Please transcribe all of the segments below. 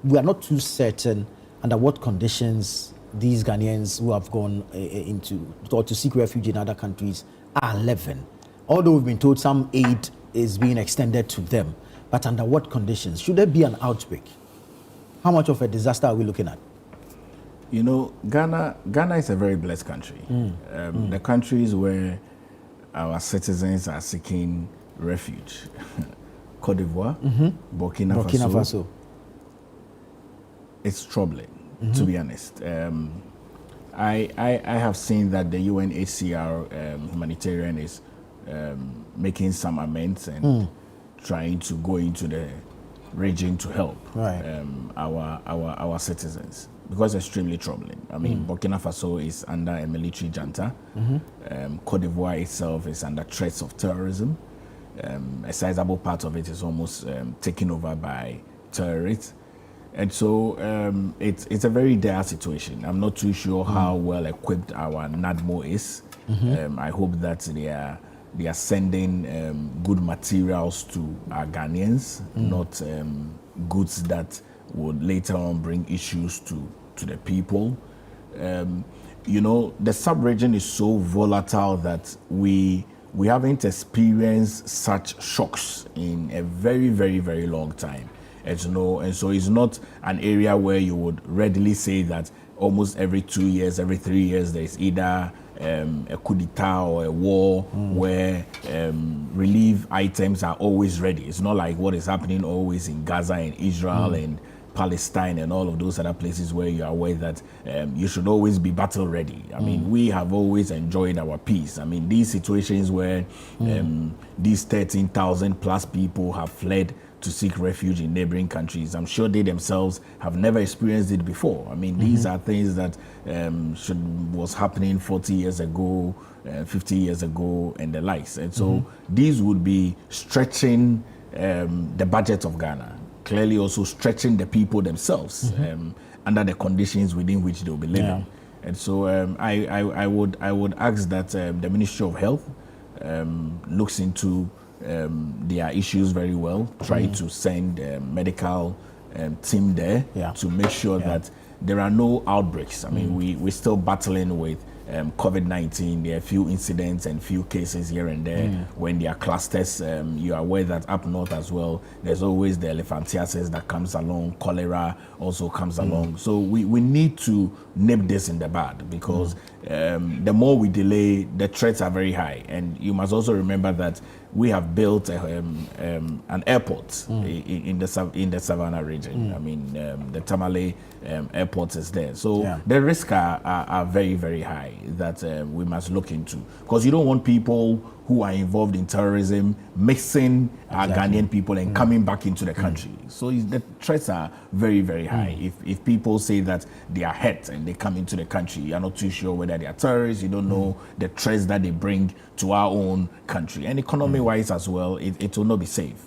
we are not too certain under what conditions these Ghanaians who have gone into or to seek refuge in other countries are living. Although we've been told some aid is being extended to them, but under what conditions? Should there be an outbreak? How much of a disaster are we looking at? You know, Ghana is a very blessed country. The countries where our citizens are seeking refuge, Cote d'Ivoire, Burkina Faso. It's troubling, to be honest. I have seen that the UNHCR Humanitarian is making some amends and trying to go into the region to help our citizens, because it's extremely troubling. I mean, Burkina Faso is under a military junta. Cote d'Ivoire itself is under threats of terrorism. A sizable part of it is almost taken over by terrorists. And so it's a very dire situation. I'm not too sure how well equipped our NADMO is. I hope that they are sending good materials to our Ghanaians, not goods that would later on bring issues to the people. You know, the sub-region is so volatile that we haven't experienced such shocks in a very, very, very long time. And so it's not an area where you would readily say that almost every 2 years, every 3 years, there's either a coup d'etat or a war where relief items are always ready. It's not like what is happening always in Gaza and Israel and Palestine and all of those other places where you are aware that you should always be battle ready. I mean, we have always enjoyed our peace. I mean, these situations where these 13,000 plus people have fled to seek refuge in neighboring countries, I'm sure they themselves have never experienced it before. I mean, these are things that was happening 40 years ago, 50 years ago, and the likes. And so these would be stretching the budget of Ghana, clearly also stretching the people themselves under the conditions within which they'll be living. And so I would ask that the Ministry of Health looks into their issues very well, try to send a medical team there to make sure that there are no outbreaks. I mean, we're still battling with COVID-19. There are a few incidents and few cases here and there. When there are clusters, you are aware that up north as well, there's always the elephantiasis that comes along, cholera also comes along. So we need to nip this in the bud, because the more we delay, the threats are very high. And you must also remember that we have built an airport in the Savannah region. I mean, the Tamale airport is there. So the risks are very, very high that we must look into, because you don't want people who are involved in terrorism mixing our Ghanaian people and coming back into the country. So the threats are very, very high. If people say that they are hurt and they come into the country, you're not too sure whether they are terrorists. You don't know the threats that they bring to our own country. And economy-wise as well, it will not be safe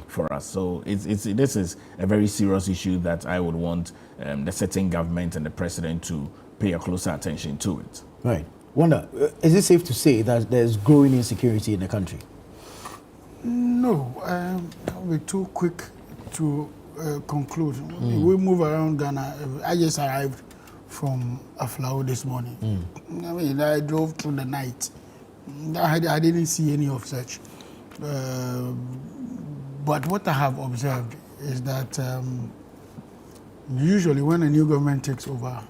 for us. So this is a very serious issue that I would want the sitting government and the president to pay a closer attention to it. Right. Wonder, is it safe to say that there's growing insecurity in the country? No, I'll be too quick to conclude. We move around Ghana. I just arrived from Aflao this morning. I mean, I drove through the night. I didn't see any of such. But what I have observed is that usually when a new government takes over,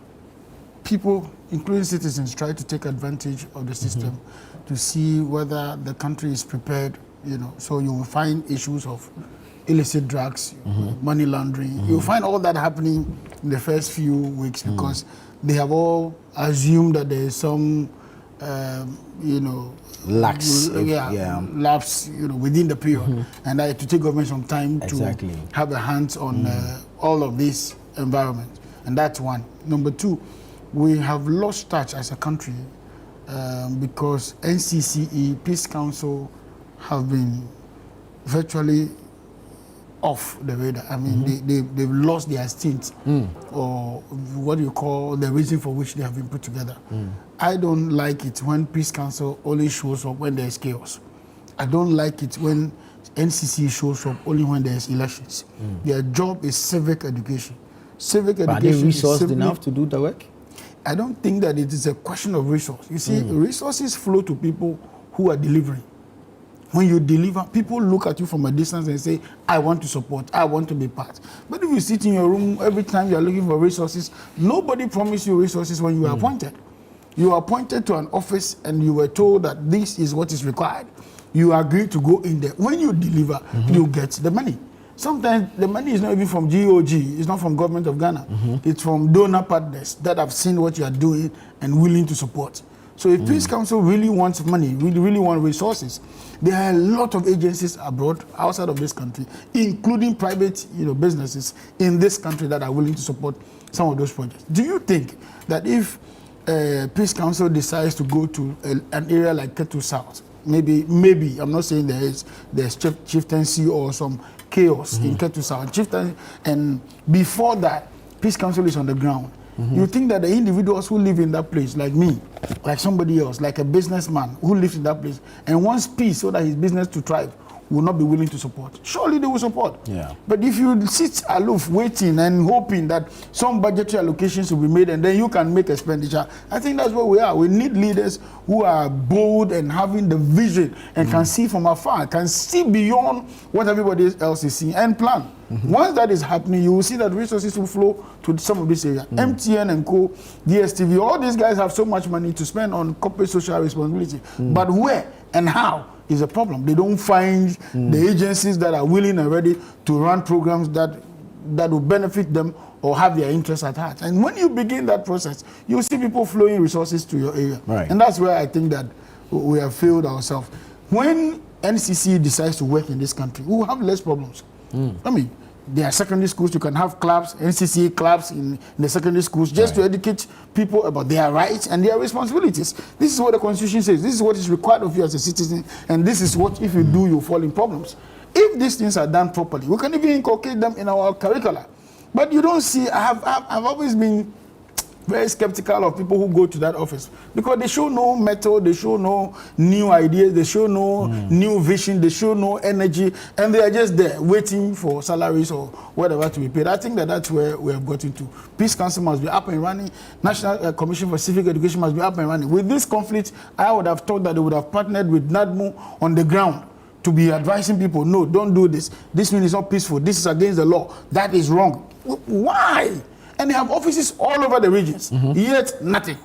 people, including citizens, try to take advantage of the system to see whether the country is prepared, you know. So you will find issues of illicit drugs, money laundering. You'll find all that happening in the first few weeks because they have all assumed that there is some, lapse, within the period, and that to take government some time to have a hands on all of this environment. And that's one. Number two, we have lost touch as a country because NCCE, Peace Council, have been virtually off the radar. I mean, they've lost their stint, or what do you call the reason for which they have been put together. I don't like it when Peace Council only shows up when there's chaos. I don't like it when NCC shows up only when there's elections. Their job is civic education. Civic education. Are they resourced enough to do the work? I don't think that it is a question of resource. You see, resources flow to people who are delivering. When you deliver, people look at you from a distance and say, I want to support, I want to be part. But if you sit in your room every time you are looking for resources, nobody promised you resources when you were appointed. You are appointed to an office and you were told that this is what is required. You agree to go in there. When you deliver, you get the money. Sometimes the money is not even from GOG, it's not from government of Ghana. It's from donor partners that have seen what you are doing and willing to support. So if Peace Council really wants money, really want resources, there are a lot of agencies abroad, outside of this country, including private businesses in this country that are willing to support some of those projects. Do you think that if Peace Council decides to go to an area like Ketu South, maybe, I'm not saying there's chieftaincy or some chaos in Ketu South, and before that, Peace Council is on the ground, you think that the individuals who live in that place, like me, like somebody else, like a businessman who lives in that place and wants peace so that his business to thrive, will not be willing to support? Surely they will support. Yeah. But if you sit aloof, waiting and hoping that some budgetary allocations will be made and then you can make expenditure, I think that's where we are. We need leaders who are bold and having the vision and can see from afar, can see beyond what everybody else is seeing and plan. Once that is happening, you will see that resources will flow to some of this area. MTN and Co, DSTV, all these guys have so much money to spend on corporate social responsibility. But where and how is a problem. They don't find the agencies that are willing and ready to run programs that will benefit them or have their interests at heart. And when you begin that process, you see people flowing resources to your area. Right. And that's where I think that we have failed ourselves. When NCC decides to work in this country, we will have less problems. I mean, there are secondary schools, you can have clubs, NCC clubs in the secondary schools, just to educate people about their rights and their responsibilities. This is what the Constitution says. This is what is required of you as a citizen, and this is what, if you do, you fall in problems. If these things are done properly, we can even inculcate them in our curricula. But you don't see, I've always been very skeptical of people who go to that office because they show no method, they show no new ideas, they show no new vision, they show no energy, and they are just there waiting for salaries or whatever to be paid. I think that that's where we have gotten to. Peace Council must be up and running. National Commission for Civic Education must be up and running. With this conflict, I would have thought that they would have partnered with NADMO on the ground to be advising people, no, don't do this. This means it's not peaceful. This is against the law. That is wrong. Why? And they have offices all over the regions, yet nothing.